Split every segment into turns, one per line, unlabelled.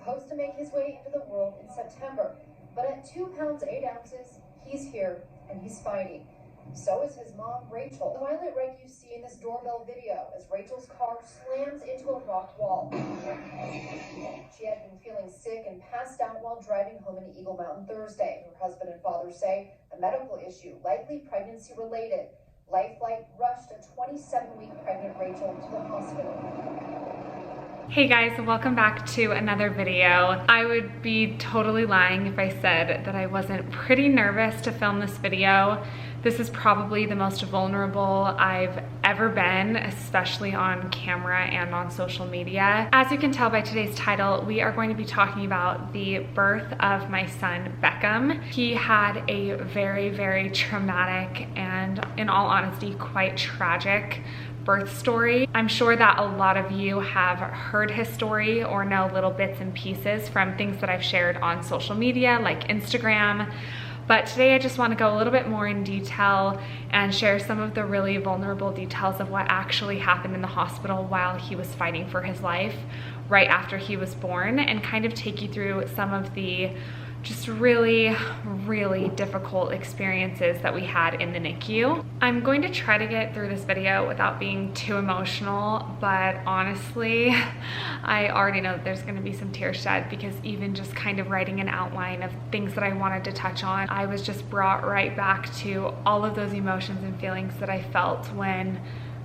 supposed to make his way into the world in September, but at 2 pounds 8 ounces, he's here and he's fighting. So is his mom, Rachel. The violent wreck you see in this doorbell video as Rachel's car slams into a rock wall. She had been feeling sick and passed out while driving home in Eagle Mountain Thursday. Her husband and father say a medical issue, likely pregnancy related. Lifelight rushed a 27-week pregnant Rachel to the hospital.
Hey guys, welcome back to another video. I would be totally lying if I said that I wasn't pretty nervous to film this video. This is probably the most vulnerable I've ever been, especially on camera and on social media. As you can tell by today's title, we are going to be talking about the birth of my son, Beckham. He had a very, very traumatic and, in all honesty, quite tragic birth story. I'm sure that a lot of you have heard his story or know little bits and pieces from things that I've shared on social media like Instagram. But today I just want to go a little bit more in detail and share some of the really vulnerable details of what actually happened in the hospital while he was fighting for his life right after he was born, and kind of take you through some of the just really, really difficult experiences that we had in the NICU. I'm going to try to get through this video without being too emotional, but honestly, I already know that there's gonna be some tears shed, because even just kind of writing an outline of things that I wanted to touch on, I was just brought right back to all of those emotions and feelings that I felt when,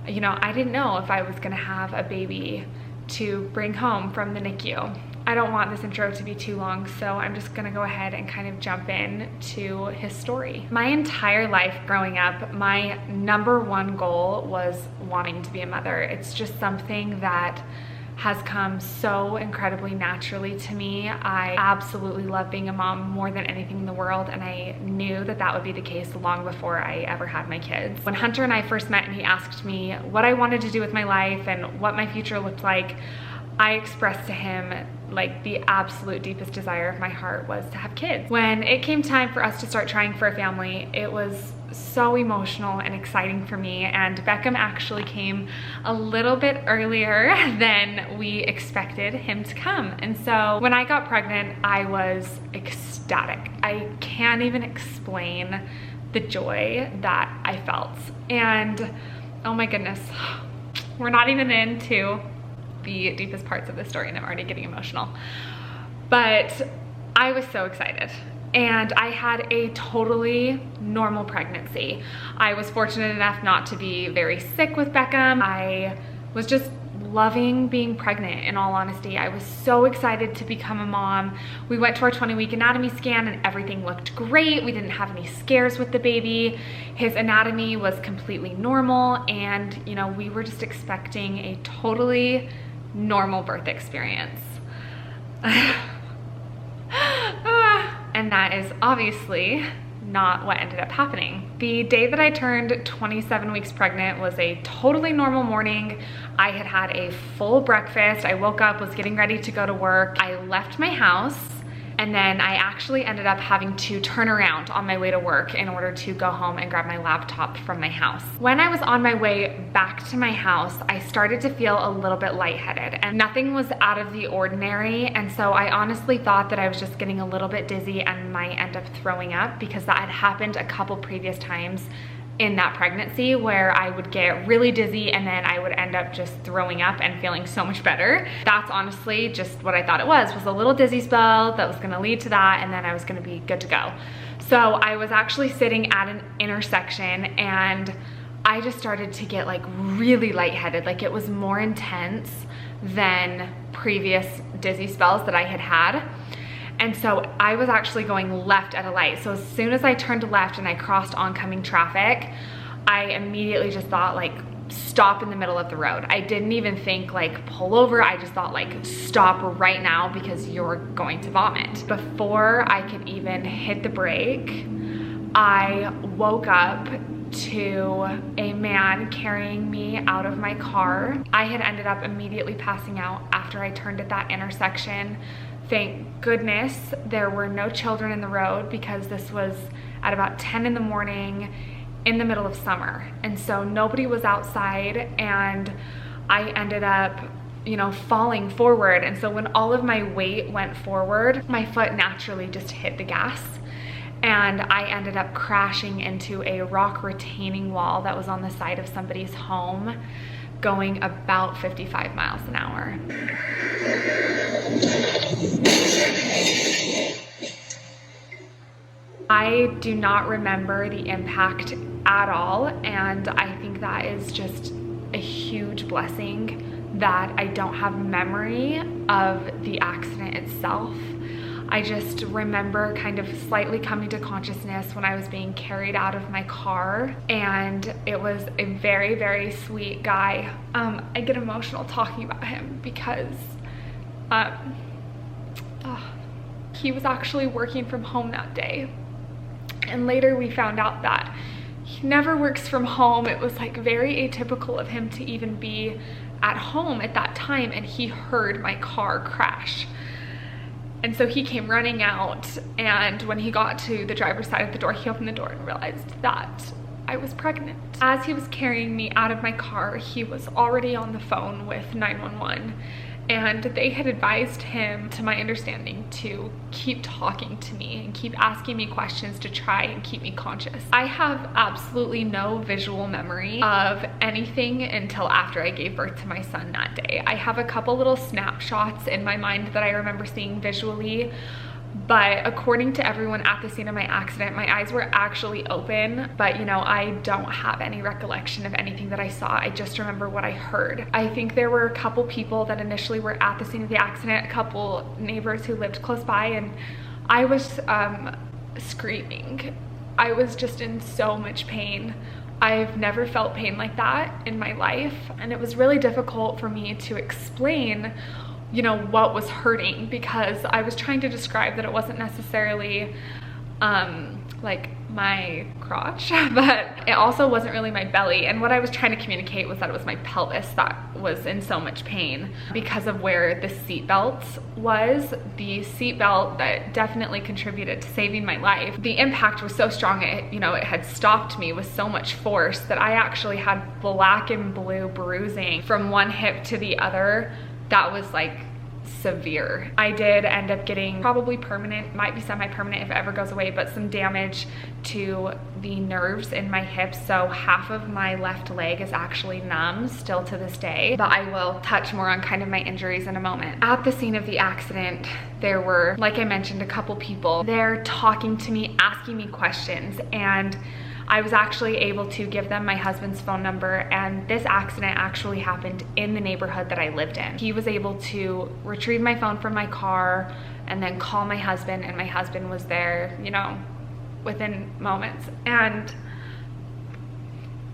you know, I didn't know if I was gonna have a baby to bring home from the NICU. I don't want this intro to be too long, so I'm just gonna go ahead and kind of jump in to his story. My entire life growing up, my number one goal was wanting to be a mother. It's just something that has come so incredibly naturally to me. I absolutely love being a mom more than anything in the world, and I knew that that would be the case long before I ever had my kids. When Hunter and I first met and he asked me what I wanted to do with my life and what my future looked like, I expressed to him like the absolute deepest desire of my heart was to have kids. When it came time for us to start trying for a family, it was so emotional and exciting for me, and Beckham actually came a little bit earlier than we expected him to come. And so when I got pregnant, I was ecstatic. I can't even explain the joy that I felt. And oh my goodness, we're not even into the deepest parts of the story and I'm already getting emotional. But I was so excited, and I had a totally normal pregnancy. I was fortunate enough not to be very sick with Beckham. I was just loving being pregnant, in all honesty. I was so excited to become a mom. We went to our 20-week anatomy scan and everything looked great. We didn't have any scares with the baby. His anatomy was completely normal, and you know, we were just expecting a totally normal birth experience. And that is obviously not what ended up happening. The day that I turned 27 weeks pregnant was a totally normal morning. I had had a full breakfast. I woke up, was getting ready to go to work. I left my house, and then I actually ended up having to turn around on my way to work in order to go home and grab my laptop from my house. When I was on my way back to my house, I started to feel a little bit lightheaded, and nothing was out of the ordinary. And so I honestly thought that I was just getting a little bit dizzy and might end up throwing up, because that had happened a couple previous times in that pregnancy where I would get really dizzy and then I would end up just throwing up and feeling so much better. That's honestly just what I thought it was a little dizzy spell that was gonna lead to that, and then I was gonna be good to go. So I was actually sitting at an intersection and I just started to get like really lightheaded. Like it was more intense than previous dizzy spells that I had had. And so I was actually going left at a light. So as soon as I turned left and I crossed oncoming traffic, I immediately just thought like, stop in the middle of the road. I didn't even think like pull over. I just thought like, stop right now because you're going to vomit. Before I could even hit the brake, I woke up to a man carrying me out of my car. I had ended up immediately passing out after I turned at that intersection. Thank goodness there were no children in the road, because this was at about 10 in the morning in the middle of summer. And so nobody was outside, and I ended up you know, falling forward. And so when all of my weight went forward, my foot naturally just hit the gas. And I ended up crashing into a rock retaining wall that was on the side of somebody's home, going about 55 miles an hour. I do not remember the impact at all, and I think that is just a huge blessing that I don't have memory of the accident itself. I just remember kind of slightly coming to consciousness when I was being carried out of my car, and it was a very, very sweet guy. I get emotional talking about him because he was actually working from home that day. And later we found out that he never works from home. It was like very atypical of him to even be at home at that time, and he heard my car crash. And so he came running out, and when he got to the driver's side of the door, he opened the door and realized that I was pregnant. As he was carrying me out of my car, he was already on the phone with 911, and they had advised him, to my understanding, to keep talking to me and keep asking me questions to try and keep me conscious. I have absolutely no visual memory of anything until after I gave birth to my son that day. I have a couple little snapshots in my mind that I remember seeing visually, but according to everyone at the scene of my accident, my eyes were actually open, but you know, I don't have any recollection of anything that I saw. I just remember what I heard. I think there were a couple people that initially were at the scene of the accident, a couple neighbors who lived close by, and I was screaming. I was just in so much pain. I've never felt pain like that in my life, and it was really difficult for me to explain, you know, what was hurting, because I was trying to describe that it wasn't necessarily like my crotch, but it also wasn't really my belly. And what I was trying to communicate was that it was my pelvis that was in so much pain because of where the seatbelt was. The seatbelt that definitely contributed to saving my life. The impact was so strong, it, you know, it had stopped me with so much force that I actually had black and blue bruising from one hip to the other. That was like severe. I did end up getting probably permanent, might be semi-permanent if it ever goes away, but some damage to the nerves in my hips. So half of my left leg is actually numb still to this day, but I will touch more on kind of my injuries in a moment. At the scene of the accident, there were, like I mentioned, a couple people there talking to me, asking me questions, and I was actually able to give them my husband's phone number, and this accident actually happened in the neighborhood that I lived in. He was able to retrieve my phone from my car and then call my husband, and my husband was there, you know, within moments. And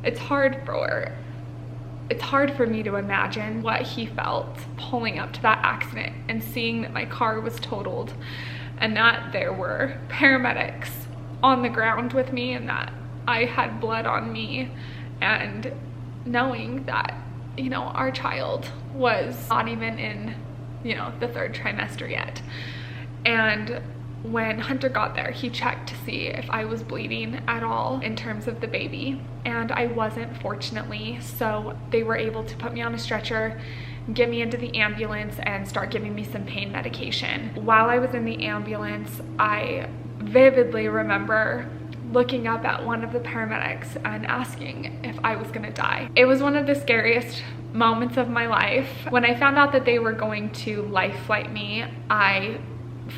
it's hard for me to imagine what he felt pulling up to that accident and seeing that my car was totaled and that there were paramedics on the ground with me and that I had blood on me, and knowing that, you know, our child was not even in, you know, the 3rd trimester yet. And when Hunter got there, he checked to see if I was bleeding at all in terms of the baby, and I wasn't, fortunately. So they were able to put me on a stretcher, get me into the ambulance, and start giving me some pain medication. While I was in the ambulance, I vividly remember looking up at one of the paramedics and asking if I was gonna die. It was one of the scariest moments of my life. When I found out that they were going to life flight me, I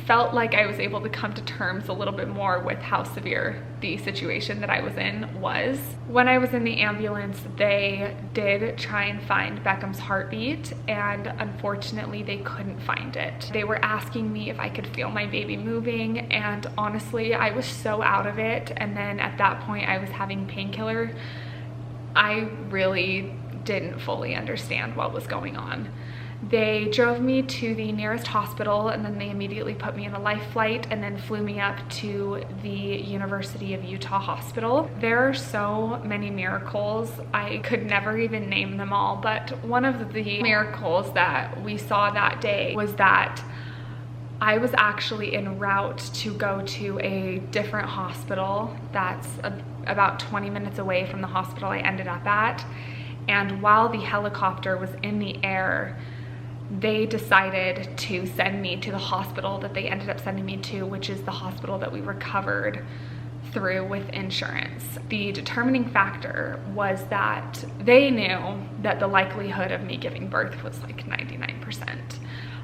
felt like I was able to come to terms a little bit more with how severe the situation that I was in was. When I was in the ambulance, they did try and find Beckham's heartbeat, and unfortunately they couldn't find it. They were asking me if I could feel my baby moving, and honestly, I was so out of it. And then at that point, I was having painkiller. I really didn't fully understand what was going on. They drove me to the nearest hospital, and then they immediately put me in a life flight and then flew me up to the University of Utah hospital. There are so many miracles. I could never even name them all, but one of the miracles that we saw that day was that I was actually en route to go to a different hospital that's about 20 minutes away from the hospital I ended up at. And while the helicopter was in the air, they decided to send me to the hospital that they ended up sending me to, which is the hospital that we recovered through with insurance. The determining factor was that they knew that the likelihood of me giving birth was like 99%.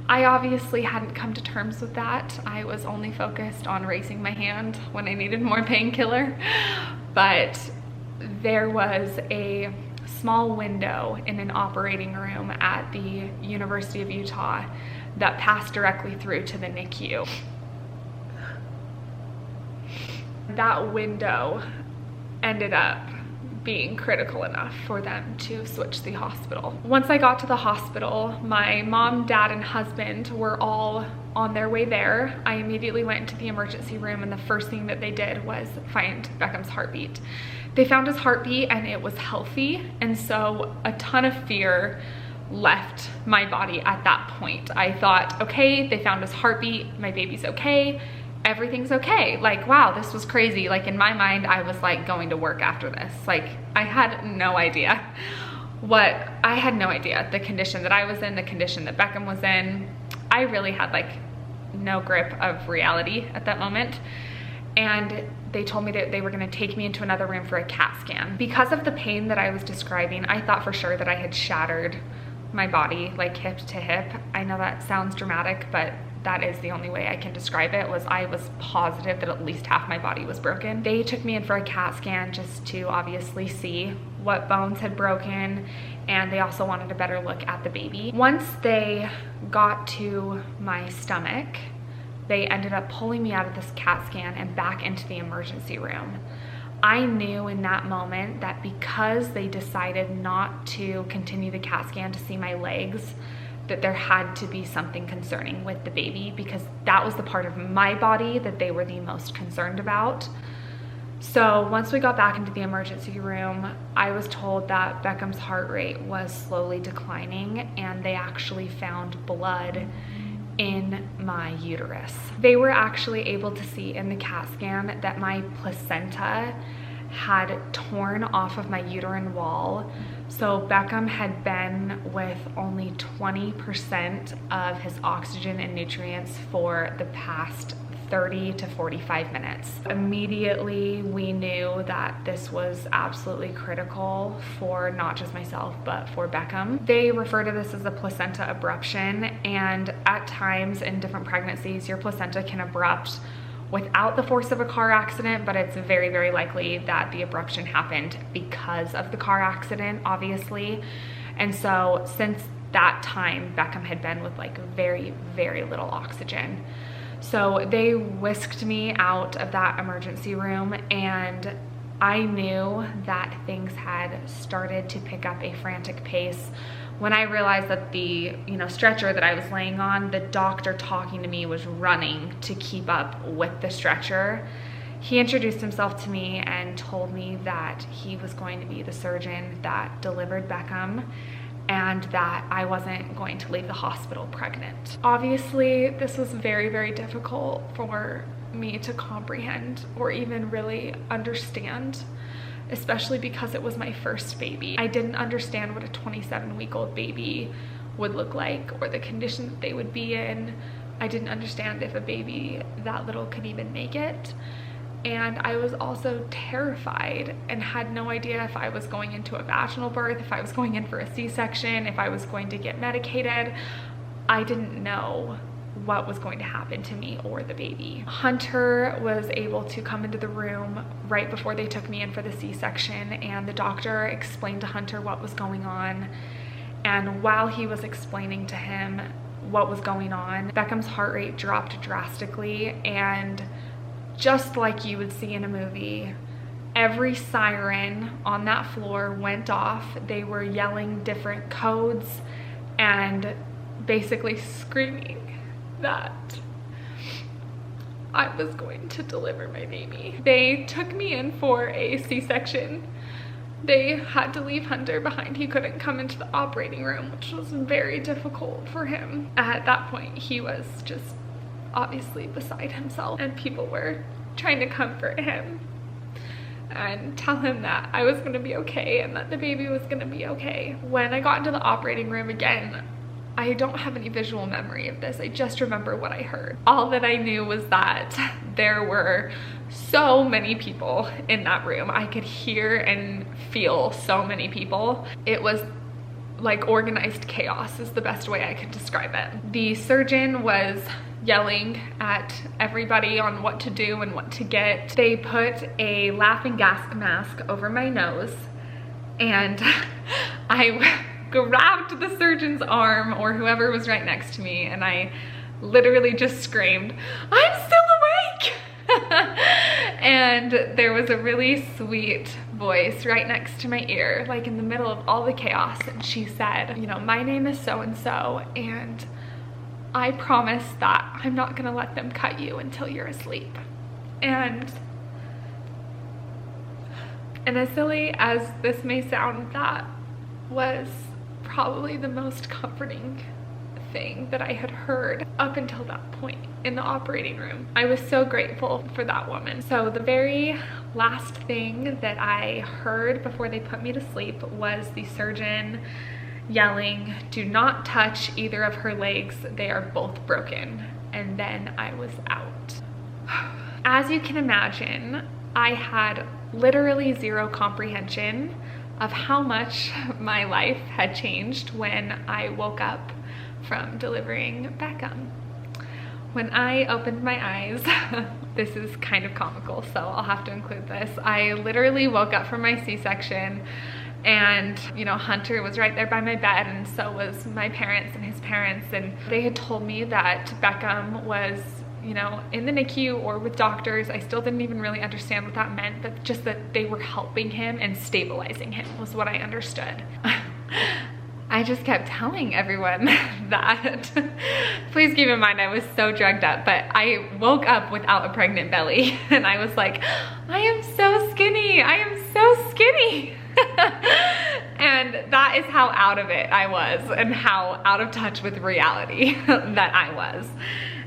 I obviously hadn't come to terms with that. I was only focused on raising my hand when I needed more painkiller, but there was a small window in an operating room at the University of Utah that passed directly through to the NICU. That window ended up being critical enough for them to switch the hospital. Once I got to the hospital, my mom, dad, and husband were all on their way there. I immediately went into the emergency room, and the first thing that they did was find Beckham's heartbeat. They found his heartbeat and it was healthy, and so a ton of fear left my body at that point. I thought, okay, they found his heartbeat, my baby's okay, everything's okay. Like, wow, this was crazy. Like, in my mind, I was like going to work after this. Like, I had no idea the condition that I was in, the condition that Beckham was in. I really had like no grip of reality at that moment. And they told me that they were gonna take me into another room for a CAT scan. Because of the pain that I was describing, I thought for sure that I had shattered my body, like hip to hip. I know that sounds dramatic, but that is the only way I can describe it. I was positive that at least half my body was broken. They took me in for a CAT scan just to obviously see what bones had broken, and they also wanted a better look at the baby. Once they got to my stomach, they ended up pulling me out of this CAT scan and back into the emergency room. I knew in that moment that because they decided not to continue the CAT scan to see my legs, that there had to be something concerning with the baby, because that was the part of my body that they were the most concerned about. So once we got back into the emergency room, I was told that Beckham's heart rate was slowly declining, and they actually found blood in my uterus. They were actually able to see in the CAT scan that my placenta had torn off of my uterine wall. So Beckham had been with only 20% of his oxygen and nutrients for the past 30 to 45 minutes. Immediately, we knew that this was absolutely critical for not just myself, but for Beckham. They refer to this as a placenta abruption, and at times in different pregnancies, your placenta can abrupt without the force of a car accident, but it's very, very likely that the abruption happened because of the car accident, obviously. And so since that time, Beckham had been with like very, very little oxygen. So they whisked me out of that emergency room, and I knew that things had started to pick up a frantic pace when I realized that the stretcher that I was laying on, the doctor talking to me was running to keep up with the stretcher. He introduced himself to me and told me that he was going to be the surgeon that delivered Beckham, and that I wasn't going to leave the hospital pregnant. Obviously, this was very, very difficult for me to comprehend or even really understand, especially because it was my first baby. I didn't understand what a 27-week-old baby would look like or the condition that they would be in. I didn't understand if a baby that little could even make it. And I was also terrified and had no idea if I was going into a vaginal birth, if I was going in for a C-section, if I was going to get medicated. I didn't know what was going to happen to me or the baby. Hunter was able to come into the room right before they took me in for the C-section, and the doctor explained to Hunter what was going on. And while he was explaining to him what was going on, Beckham's heart rate dropped drastically, and just like you would see in a movie, every siren on that floor went off. They were yelling different codes and basically screaming that I was going to deliver my baby. They took me in for a C-section. They had to leave Hunter behind. He couldn't come into the operating room, which was very difficult for him. At that point, he was just obviously beside himself, and people were trying to comfort him and tell him that I was gonna be okay and that the baby was gonna be okay. When I got into the operating room again, I don't have any visual memory of this. I just remember what I heard. All that I knew was that there were so many people in that room. I could hear and feel so many people. It was like organized chaos is the best way I could describe it. The surgeon was yelling at everybody on what to do and what to get. They put a laughing gas mask over my nose, and I grabbed the surgeon's arm or whoever was right next to me, and I literally just screamed, "I'm still awake!" And there was a really sweet voice right next to my ear, like in the middle of all the chaos, and she said, you know, "My name is so-and-so, and I promise that I'm not gonna let them cut you until you're asleep." And as silly as this may sound, that was probably the most comforting thing that I had heard up until that point in the operating room. I was so grateful for that woman. So the very last thing that I heard before they put me to sleep was the surgeon yelling, "Do not touch either of her legs, they are both broken." And then I was out. As you can imagine, I had literally zero comprehension of how much my life had changed when I woke up from delivering Beckham. When I opened my eyes, this is kind of comical, so I'll have to include this. I literally woke up from my C-section, and you know, Hunter was right there by my bed, and so was my parents and his parents, and they had told me that Beckham was, you know, in the NICU or with doctors. I still didn't even really understand what that meant, but just that they were helping him and stabilizing him was what I understood. I just kept telling everyone that. Please keep in mind, I was so drugged up, but I woke up without a pregnant belly, and I was like, "I am so skinny, I am so skinny." And that is how out of it I was, and how out of touch with reality that I was.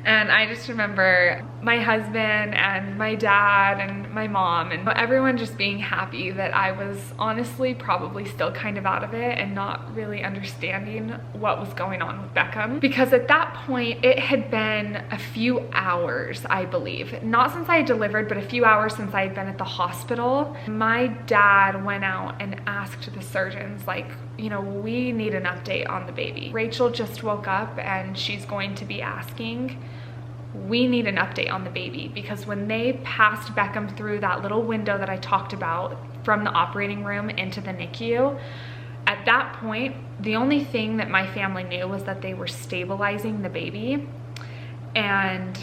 And I just remember my husband and my dad and my mom and everyone just being happy that I was honestly probably still kind of out of it and not really understanding what was going on with Beckham. Because at that point, it had been a few hours, I believe. Not since I had delivered, but a few hours since I had been at the hospital. My dad went out and asked the surgeons, like, you know, "We need an update on the baby. Rachel just woke up and she's going to be asking. We need an update on the baby," because when they passed Beckham through that little window that I talked about from the operating room into the NICU, at that point, the only thing that my family knew was that they were stabilizing the baby, and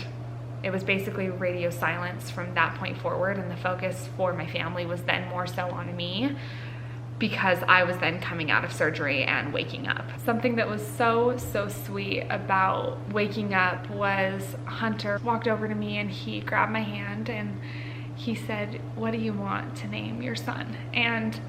it was basically radio silence from that point forward, and the focus for my family was then more so on me, because I was then coming out of surgery and waking up. Something that was so sweet about waking up was Hunter walked over to me and he grabbed my hand and he said, "What do you want to name your son?" And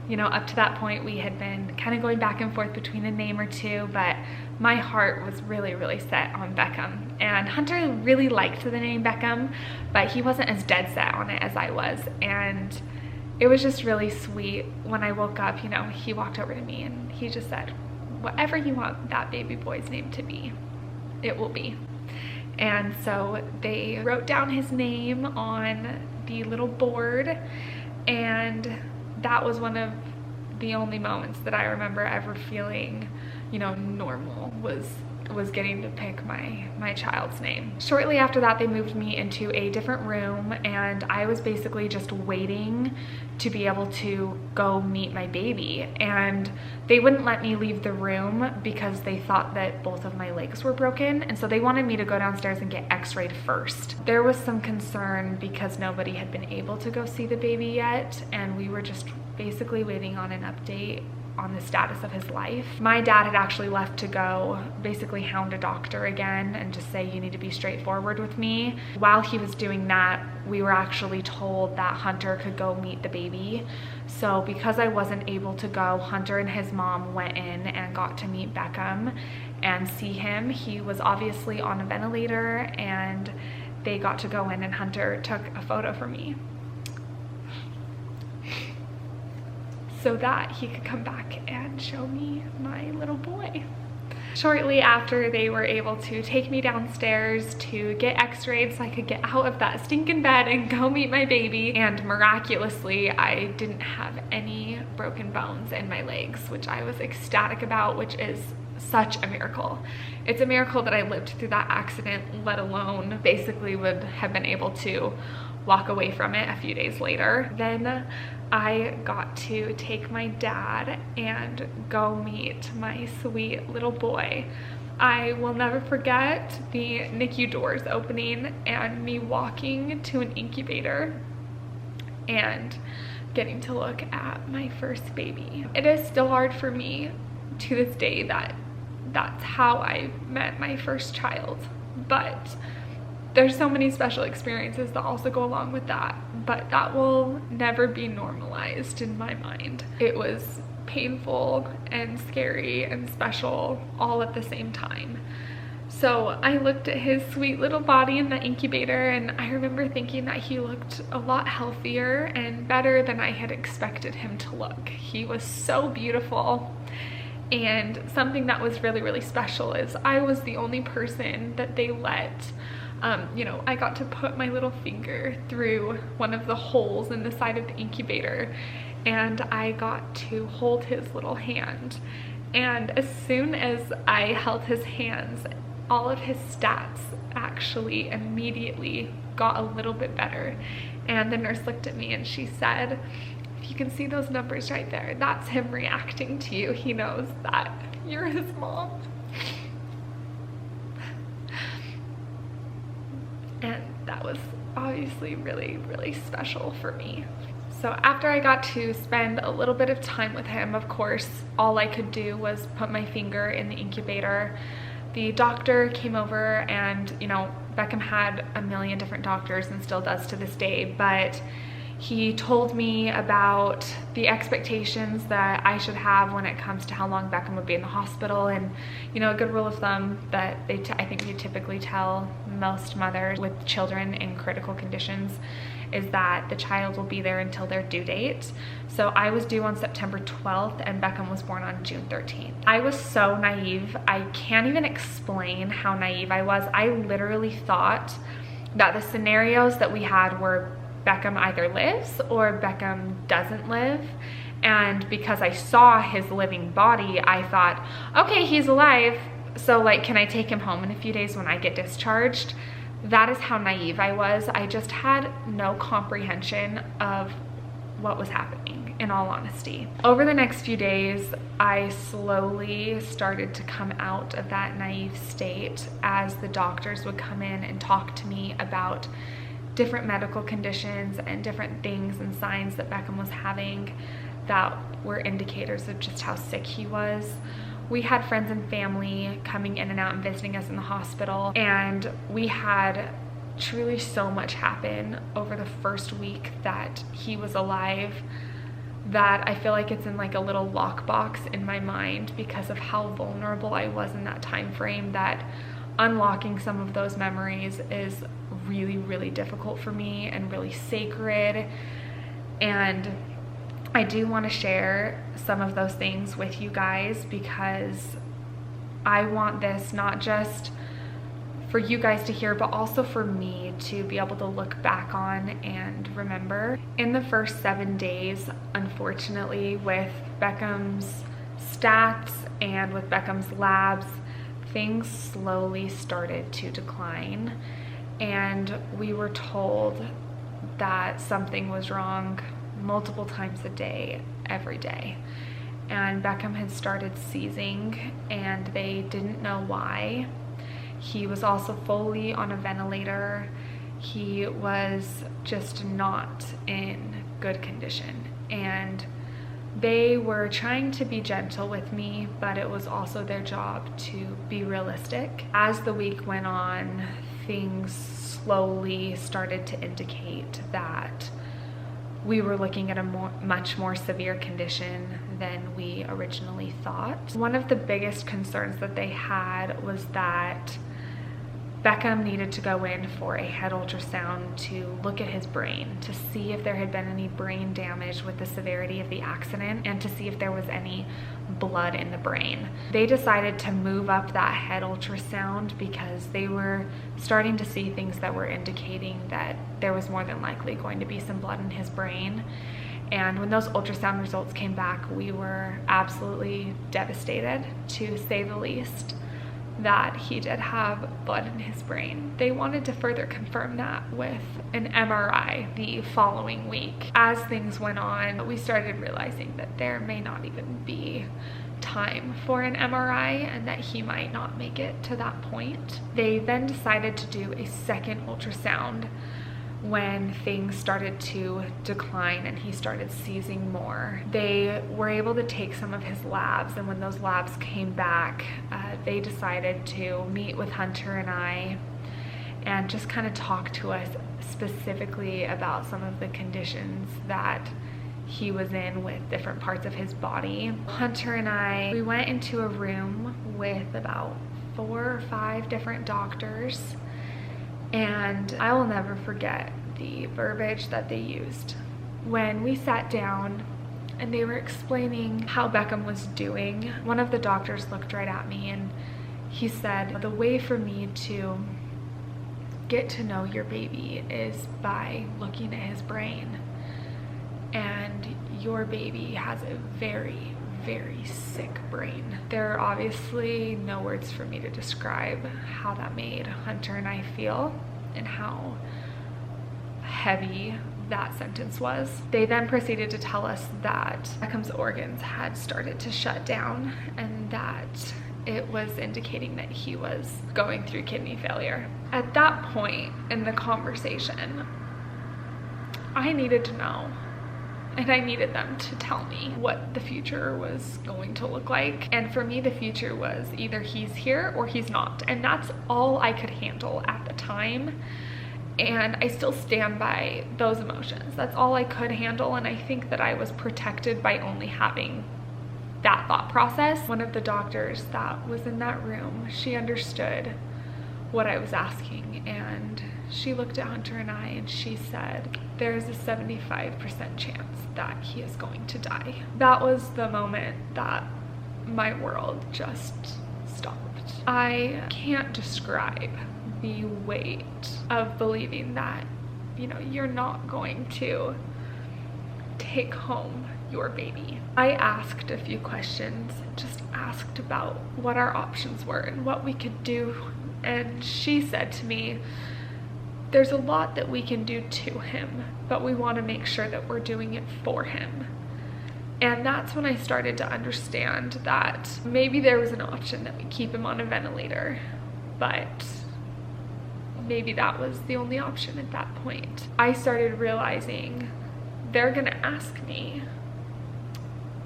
you know, up to that point we had been kind of going back and forth between a name or two, but my heart was really set on Beckham. And Hunter really liked the name Beckham, but he wasn't as dead set on it as I was. And it was just really sweet. When I woke up, you know, he walked over to me and he just said, "Whatever you want that baby boy's name to be, it will be." And so they wrote down his name on the little board, and that was one of the only moments that I remember ever feeling, you know, normal, was getting to pick my child's name. Shortly after that, they moved me into a different room, and I was basically just waiting to be able to go meet my baby. And they wouldn't let me leave the room because they thought that both of my legs were broken, and so they wanted me to go downstairs and get x-rayed first. There was some concern because nobody had been able to go see the baby yet, and we were just basically waiting on an update on the status of his life. My dad had actually left to go basically hound a doctor again and just say, "You need to be straightforward with me." While he was doing that, we were actually told that Hunter could go meet the baby. So because I wasn't able to go, Hunter and his mom went in and got to meet Beckham and see him. He was obviously on a ventilator, and they got to go in, and Hunter took a photo for me so that he could come back and show me my little boy. Shortly after, they were able to take me downstairs to get x-rayed so I could get out of that stinking bed and go meet my baby. And miraculously, I didn't have any broken bones in my legs, which I was ecstatic about, which is such a miracle. It's a miracle that I lived through that accident, let alone basically would have been able to walk away from it a few days later. Then I got to take my dad and go meet my sweet little boy. I will never forget the NICU doors opening and me walking to an incubator and getting to look at my first baby. It is still hard for me to this day that that's how I met my first child, but there's so many special experiences that also go along with that, but that will never be normalized in my mind. It was painful and scary and special all at the same time. So I looked at his sweet little body in the incubator, and I remember thinking that he looked a lot healthier and better than I had expected him to look. He was so beautiful. And something that was really, really special is I was the only person that they let you know, I got to put my little finger through one of the holes in the side of the incubator, and I got to hold his little hand. And as soon as I held his hands, all of his stats actually immediately got a little bit better. And the nurse looked at me and she said, "If you can see those numbers right there, that's him reacting to you. He knows that you're his mom." And that was obviously really, really special for me. So after I got to spend a little bit of time with him, of course, all I could do was put my finger in the incubator. The doctor came over, and, you know, Beckham had a million different doctors and still does to this day, but he told me about the expectations that I should have when it comes to how long Beckham would be in the hospital. And, you know, a good rule of thumb that I think they typically tell most mothers with children in critical conditions is that the child will be there until their due date. So I was due on September 12th and Beckham was born on June 13th. I was so naive. I can't even explain how naive I was. I literally thought that the scenarios that we had were Beckham either lives or Beckham doesn't live. And because I saw his living body, I thought, okay, he's alive. So like, can I take him home in a few days when I get discharged? That is how naive I was. I just had no comprehension of what was happening, in all honesty. Over the next few days, I slowly started to come out of that naive state as the doctors would come in and talk to me about different medical conditions and different things and signs that Beckham was having that were indicators of just how sick he was. We had friends and family coming in and out and visiting us in the hospital, and we had truly so much happen over the first week that he was alive that I feel like it's in like a little lockbox in my mind because of how vulnerable I was in that time frame, that unlocking some of those memories is really, really difficult for me and really sacred. And I do want to share some of those things with you guys because I want this not just for you guys to hear, but also for me to be able to look back on and remember. In the first 7 days, unfortunately, with Beckham's stats and with Beckham's labs, things slowly started to decline, and we were told that something was wrong multiple times a day, every day. And Beckham had started seizing and they didn't know why. He was also fully on a ventilator. He was just not in good condition. And they were trying to be gentle with me, but it was also their job to be realistic. As the week went on, things slowly started to indicate that we were looking at a much more severe condition than we originally thought. One of the biggest concerns that they had was that Beckham needed to go in for a head ultrasound to look at his brain, to see if there had been any brain damage with the severity of the accident, and to see if there was any blood in the brain. They decided to move up that head ultrasound because they were starting to see things that were indicating that there was more than likely going to be some blood in his brain. And when those ultrasound results came back, we were absolutely devastated, to say the least, that he did have blood in his brain. They wanted to further confirm that with an MRI the following week. As things went on, we started realizing that there may not even be time for an MRI and that he might not make it to that point. They then decided to do a second ultrasound when things started to decline and he started seizing more. They were able to take some of his labs, and when those labs came back, they decided to meet with Hunter and I and just kind of talk to us specifically about some of the conditions that he was in with different parts of his body. Hunter and I, we went into a room with about 4 or 5 different doctors, and I will never forget the verbiage that they used. When we sat down and they were explaining how Beckham was doing, one of the doctors looked right at me and he said, "The way for me to get to know your baby is by looking at his brain. And your baby has a very, very sick brain." There are obviously no words for me to describe how that made Hunter and I feel and how heavy that sentence was. They then proceeded to tell us that Beckham's organs had started to shut down and that it was indicating that he was going through kidney failure. At that point in the conversation, I needed to know, and I needed them to tell me what the future was going to look like. And for me, the future was either he's here or he's not. And that's all I could handle at the time. And I still stand by those emotions. That's all I could handle. And I think that I was protected by only having that thought process. One of the doctors that was in that room, she understood what I was asking, and she looked at Hunter and I and she said, "There's a 75% chance that he is going to die." That was the moment that my world just stopped. I can't describe the weight of believing that, you know, you're not going to take home your baby. I asked a few questions, just asked about what our options were and what we could do. And she said to me, "There's a lot that we can do to him, but we want to make sure that we're doing it for him." And that's when I started to understand that maybe there was an option that we keep him on a ventilator, but maybe that was the only option at that point. I started realizing they're gonna ask me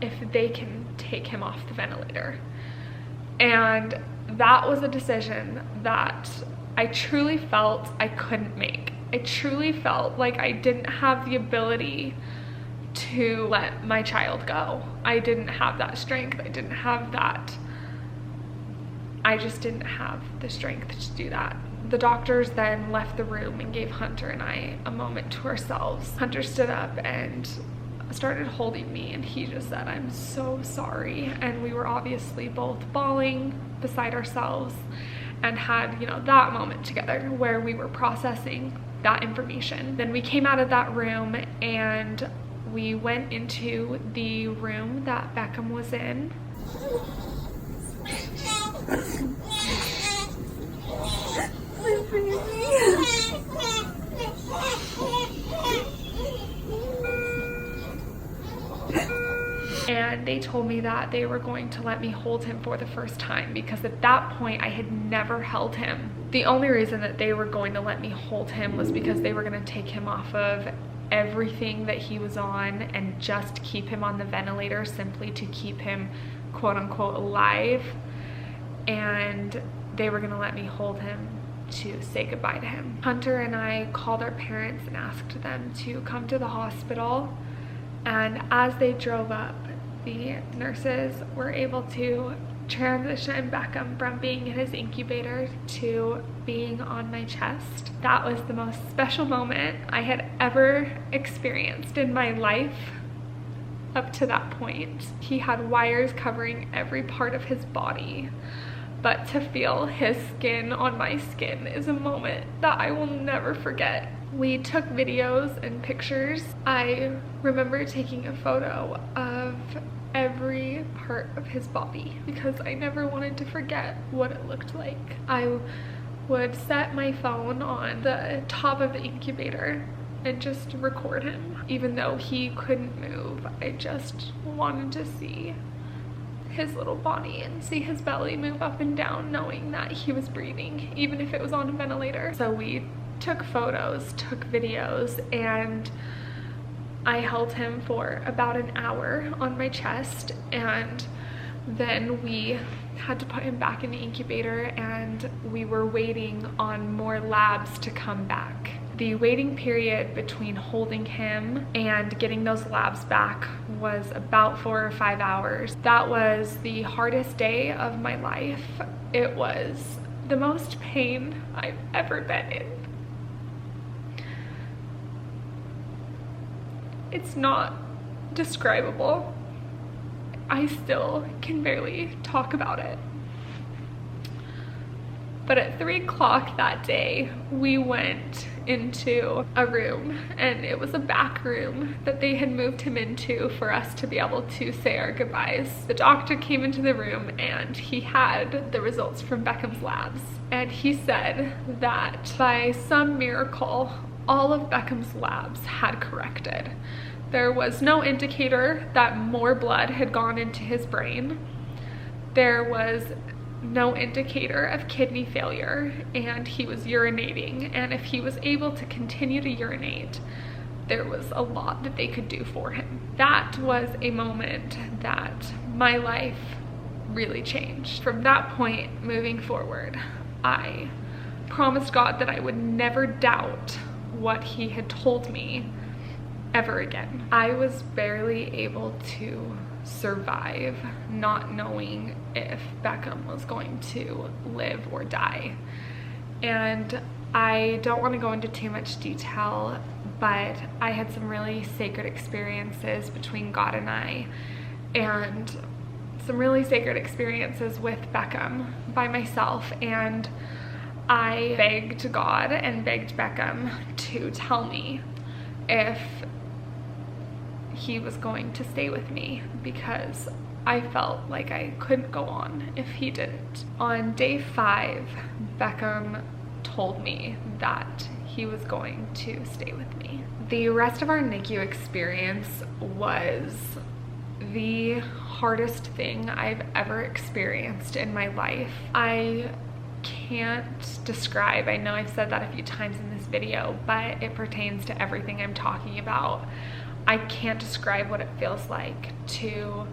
if they can take him off the ventilator. And that was a decision that I truly felt I couldn't make. I truly felt like I didn't have the ability to let my child go. I didn't have that strength. I didn't have that. I just didn't have the strength to do that. The doctors then left the room and gave Hunter and I a moment to ourselves. Hunter stood up and started holding me, and he just said, "I'm so sorry." And we were obviously both bawling beside ourselves and had, you know, that moment together where we were processing that information. Then we came out of that room and we went into the room that Beckham was in. And they told me that they were going to let me hold him for the first time, because at that point I had never held him. The only reason that they were going to let me hold him was because they were going to take him off of everything that he was on and just keep him on the ventilator, simply to keep him quote unquote alive. And they were going to let me hold him to say goodbye to him. Hunter and I called our parents and asked them to come to the hospital. And as they drove up, the nurses were able to transition Beckham from being in his incubator to being on my chest. That was the most special moment I had ever experienced in my life up to that point. He had wires covering every part of his body, but to feel his skin on my skin is a moment that I will never forget. We took videos and pictures. I remember taking a photo of every part of his body because I never wanted to forget what it looked like. I would set my phone on the top of the incubator and just record him. Even though he couldn't move, I just wanted to see his little body and see his belly move up and down, knowing that he was breathing, even if it was on a ventilator. So we took photos, took videos, and I held him for about an hour on my chest, and then we had to put him back in the incubator, and we were waiting on more labs to come back. The waiting period between holding him and getting those labs back was about 4 or 5 hours. That was the hardest day of my life. It was the most pain I've ever been in. It's not describable. I still can barely talk about it. But at 3 o'clock that day, we went into a room, and it was a back room that they had moved him into for us to be able to say our goodbyes. The doctor came into the room and he had the results from Beckham's labs. And he said that by some miracle, all of Beckham's labs had corrected. There was no indicator that more blood had gone into his brain. There was no indicator of kidney failure, and he was urinating, and if he was able to continue to urinate, there was a lot that they could do for him. That was a moment that my life really changed. From that point moving forward, I promised God that I would never doubt what he had told me ever again. I was barely able to survive not knowing if Beckham was going to live or die. And I don't want to go into too much detail, but I had some really sacred experiences between God and I, and some really sacred experiences with Beckham by myself, and I begged God and begged Beckham to tell me if he was going to stay with me, because I felt like I couldn't go on if he didn't. On day 5, Beckham told me that he was going to stay with me. The rest of our NICU experience was the hardest thing I've ever experienced in my life. I can't describe, I know I've said that a few times in this video, but it pertains to everything I'm talking about. I can't describe what it feels like to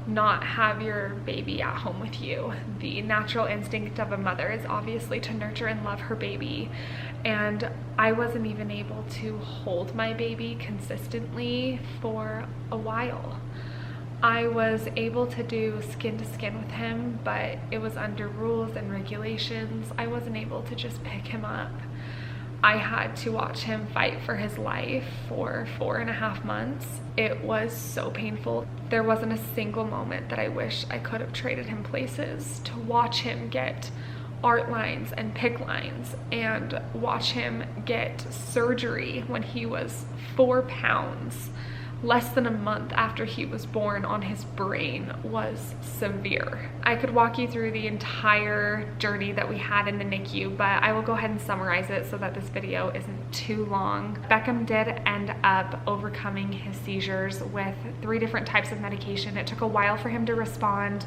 not have your baby at home with you. The natural instinct of a mother is obviously to nurture and love her baby, and I wasn't even able to hold my baby consistently for a while. I was able to do skin to skin with him, but it was under rules and regulations. I wasn't able to just pick him up. I had to watch him fight for his life for 4.5 months. It was so painful. There wasn't a single moment that I wish I could have traded him places. To watch him get art lines and pick lines, and watch him get surgery when he was 4 pounds, less than a month after he was born, on his brain, was severe. I could walk you through the entire journey that we had in the NICU, but I will go ahead and summarize it so that this video isn't too long. Beckham did end up overcoming his seizures with 3 different types of medication. It took a while for him to respond,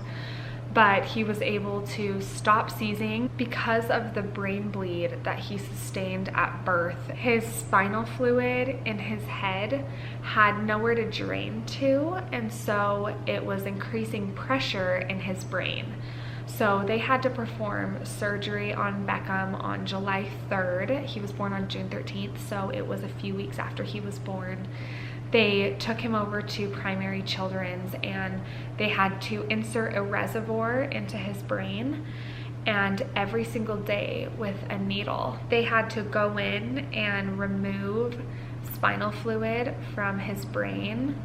but he was able to stop seizing because of the brain bleed that he sustained at birth. His spinal fluid in his head had nowhere to drain to, and so it was increasing pressure in his brain. So they had to perform surgery on Beckham on July 3rd. He was born on June 13th, so it was a few weeks after he was born. they took him over to Primary Children's and they had to insert a reservoir into his brain, and every single day with a needle they had to go in and remove spinal fluid from his brain,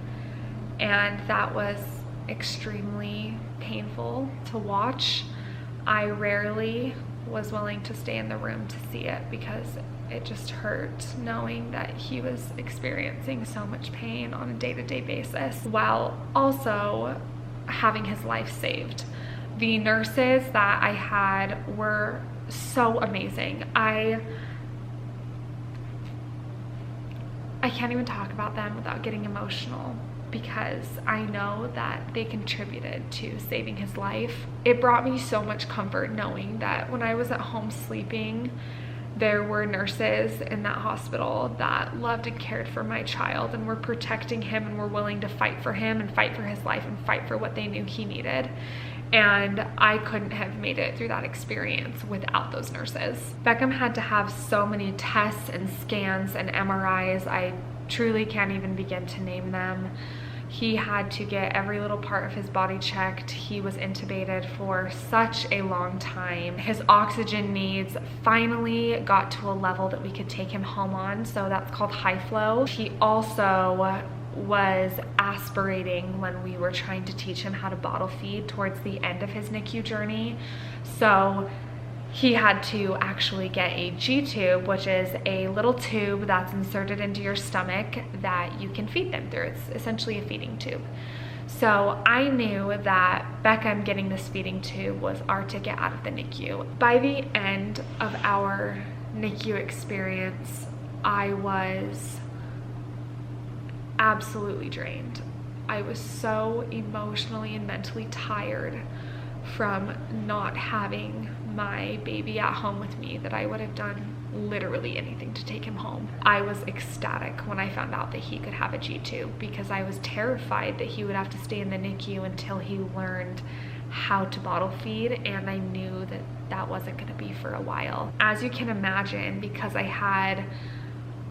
and that was extremely painful to watch. I rarely was willing to stay in the room to see it because it just hurt knowing that he was experiencing so much pain on a day-to-day basis while also having his life saved. The nurses that I had were so amazing. I can't even talk about them without getting emotional because I know that they contributed to saving his life. It brought me so much comfort knowing that when I was at home sleeping, there were nurses in that hospital that loved and cared for my child and were protecting him and were willing to fight for him and fight for his life and fight for what they knew he needed. And I couldn't have made it through that experience without those nurses. Beckham had to have so many tests and scans and MRIs. I truly can't even begin to name them. He had to get every little part of his body checked. He was intubated for such a long time. His oxygen needs finally got to a level that we could take him home on, so that's called high flow. He also was aspirating when we were trying to teach him how to bottle feed towards the end of his NICU journey. So he had to actually get a G-tube, which is a little tube that's inserted into your stomach that you can feed them through. It's essentially a feeding tube. So I knew that Beckham getting this feeding tube was our ticket out of the NICU. By the end of our NICU experience, I was absolutely drained. I was so emotionally and mentally tired from not having my baby at home with me that I would have done literally anything to take him home. I was ecstatic when I found out that he could have a G-tube because I was terrified that he would have to stay in the NICU until he learned how to bottle feed, and I knew that that wasn't going to be for a while. As you can imagine, because I had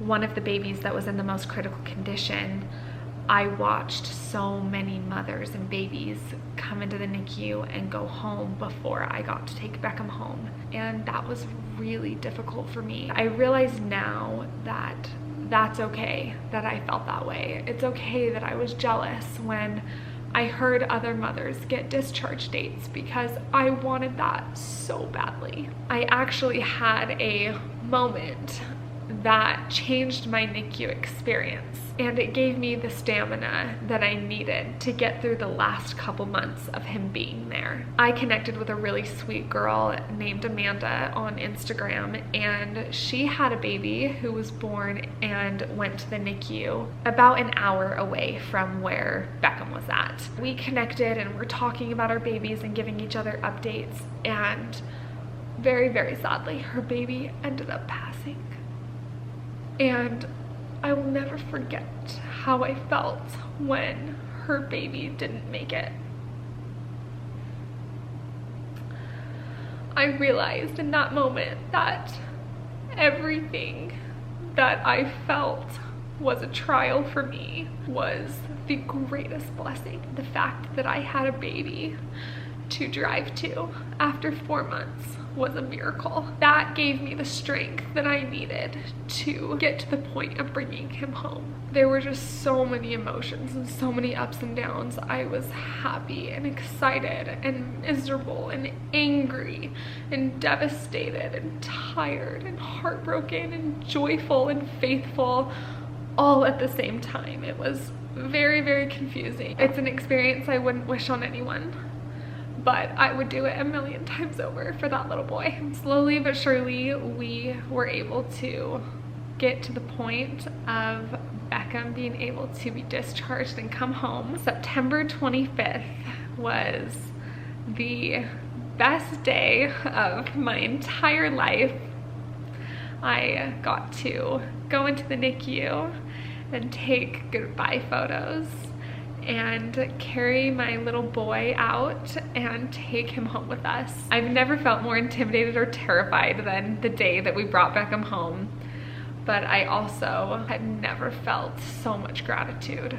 one of the babies that was in the most critical condition, I watched so many mothers and babies come into the NICU and go home before I got to take Beckham home. And that was really difficult for me. I realize now that that's okay that I felt that way. It's okay that I was jealous when I heard other mothers get discharge dates because I wanted that so badly. I actually had a moment that changed my NICU experience, and it gave me the stamina that I needed to get through the last couple months of him being there. I connected with a really sweet girl named Amanda on Instagram, and she had a baby who was born and went to the NICU about an hour away from where Beckham was at. We connected and we're talking about our babies and giving each other updates, and very, very sadly, her baby ended up passing. And I will never forget how I felt when her baby didn't make it. I realized in that moment that everything that I felt was a trial for me was the greatest blessing. The fact that I had a baby to drive to after 4 months was a miracle. That gave me the strength that I needed to get to the point of bringing him home. There were just so many emotions and so many ups and downs. I was happy and excited and miserable and angry and devastated and tired and heartbroken and joyful and faithful all at the same time. It was very, very confusing. It's an experience I wouldn't wish on anyone, but I would do it a million times over for that little boy. Slowly but surely, we were able to get to the point of Beckham being able to be discharged and come home. September 25th was the best day of my entire life. I got to go into the NICU and take goodbye photos and carry my little boy out and take him home with us. I've never felt more intimidated or terrified than the day that we brought Beckham home. but I also had never felt so much gratitude.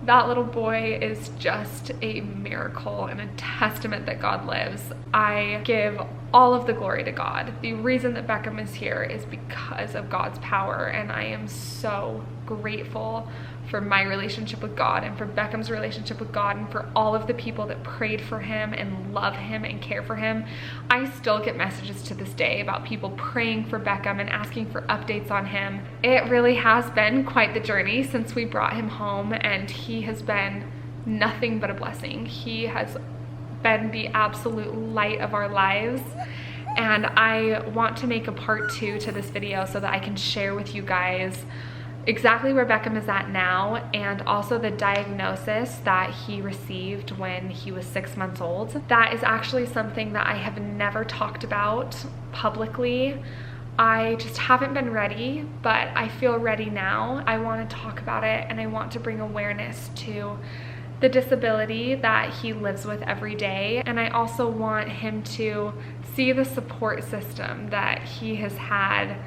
That little boy is just a miracle and a testament that God lives. I give all of the glory to God. The reason that Beckham is here is because of God's power, and I am so grateful for my relationship with God and for Beckham's relationship with God and for all of the people that prayed for him and love him and care for him. I still get messages to this day about people praying for Beckham and asking for updates on him. It really has been quite the journey since we brought him home, and he has been nothing but a blessing. He has been the absolute light of our lives. And I want to make a part 2 to this video so that I can share with you guys exactly where Beckham is at now, and also the diagnosis that he received when he was 6 months old. That is actually something that I have never talked about publicly. I just haven't been ready, but I feel ready now. I want to talk about it, and I want to bring awareness to the disability that he lives with every day. And I also want him to see the support system that he has had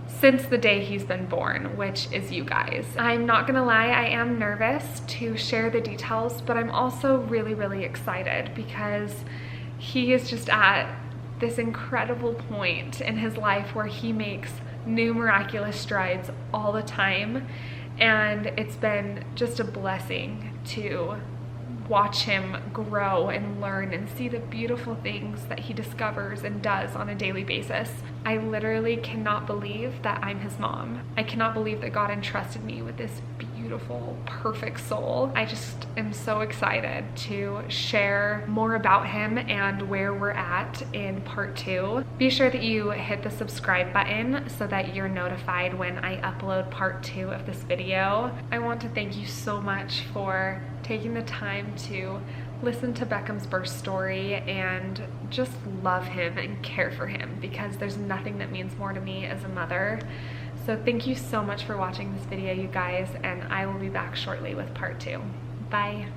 since the day he's been born, which is you guys. I'm not gonna lie, I am nervous to share the details, but I'm also really, really excited because he is just at this incredible point in his life where he makes new miraculous strides all the time. And it's been just a blessing to watch him grow and learn and see the beautiful things that he discovers and does on a daily basis. I literally cannot believe that I'm his mom. I cannot believe that God entrusted me with this beautiful, perfect soul. I just am so excited to share more about him and where we're at in part 2. Be sure that you hit the subscribe button so that you're notified when I upload part 2 of this video. I want to thank you so much for taking the time to listen to Beckham's birth story and just love him and care for him, because there's nothing that means more to me as a mother. So thank you so much for watching this video, you guys, and I will be back shortly with part 2. Bye.